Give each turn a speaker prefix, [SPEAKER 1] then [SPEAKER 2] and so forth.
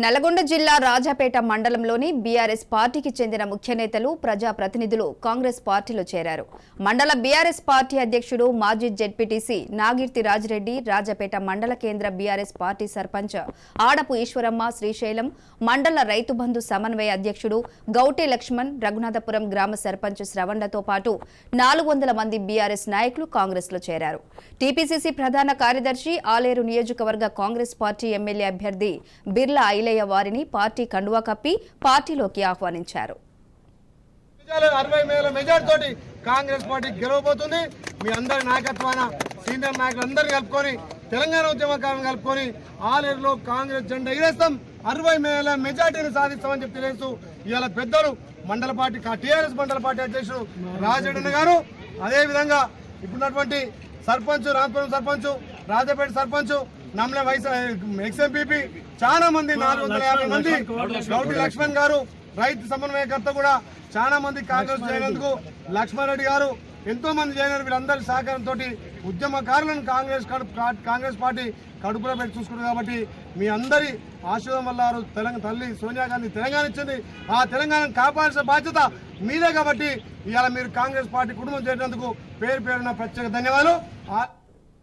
[SPEAKER 1] నల్గొండ జిల్లా రాజాపేట మండలంలోని బీఆర్ఎస్ పార్టీకి చెందిన ముఖ్య నేతలు ప్రజాప్రతినిధులు కాంగ్రెస్ పార్టీలో చేరారు. మండల బీఆర్ఎస్ పార్టీ అధ్యక్షుడు మాజీ జెడ్పీటీసీ నాగిర్తి రాజిరెడ్డి, రాజాపేట మండల కేంద్ర బీఆర్ఎస్ పార్టీ సర్పంచ్ ఆడపు ఈశ్వరమ్మ, శ్రీశైలం మండల రైతు బంధు సమన్వయ అధ్యక్షుడు గౌటే లక్ష్మణ్, రఘునాథపురం గ్రామ సర్పంచ్ శ్రవణ్లతో పాటు 400 మంది బీఆర్ఎస్ నాయకులు కాంగ్రెస్ లో చేరారు. టీపీసీసీ ప్రధాన కార్యదర్శి, ఆలేరు నియోజకవర్గ కాంగ్రెస్ పార్టీ ఎమ్మెల్యే అభ్యర్థి బిర్లా వారిని పార్టీ కండువా కప్పి పార్టీలోకి ఆహ్వానించారు.
[SPEAKER 2] 60,000 మెజార్టీతోటి కాంగ్రెస్ పార్టీ గెలవబోతుంది. మీ అందరి నాయకత్వాన సీనియర్ నాయకులందరూ కలుపుకొని, తెలంగాణ ఉద్యమకారులను కలుపుకొని ఆలేరులో కాంగ్రెస్ జెండా ఎగరేస్తాం. 60,000 మెజార్టీని సాధిస్తామని చెప్పి తెలుసు. ఇవాళ పెద్దలు మండల పార్టీ టీఆర్ఎస్ మండల పార్టీ అధ్యక్షుడు రాజరెడ్డి గారు, అదేవిధంగా ఇప్పుడున్నటువంటి సర్పంచ్, రాంపురం సర్పంచ్, రాజాపేట సర్పంచ్, నమ్లే వైస్ ఎక్స్ఎంపీపీ చాలా మంది, 450 మంది, గౌటి లక్ష్మణ్ గారు రైతు సమన్వయకర్త కూడా చాలా మంది కాంగ్రెస్ చేరినందుకు, లక్ష్మణ్ రెడ్డి గారు ఎంతో మంది చేరినారు. వీళ్ళందరి సహకారంతో ఉద్యమకారులను కాంగ్రెస్ పార్టీ కడుపులో పెట్టి చూసుకుంటుంది. కాబట్టి మీ అందరి ఆశీర్వాదం వల్ల తెలంగాణ తల్లి సోనియా గాంధీ తెలంగాణ ఇచ్చింది. ఆ తెలంగాణను కాపాడాల్సిన బాధ్యత మీదే. కాబట్టి ఇవాళ మీరు కాంగ్రెస్ పార్టీ కుటుంబం చేరినందుకు పేరు పేరున ప్రత్యేక ధన్యవాదాలు.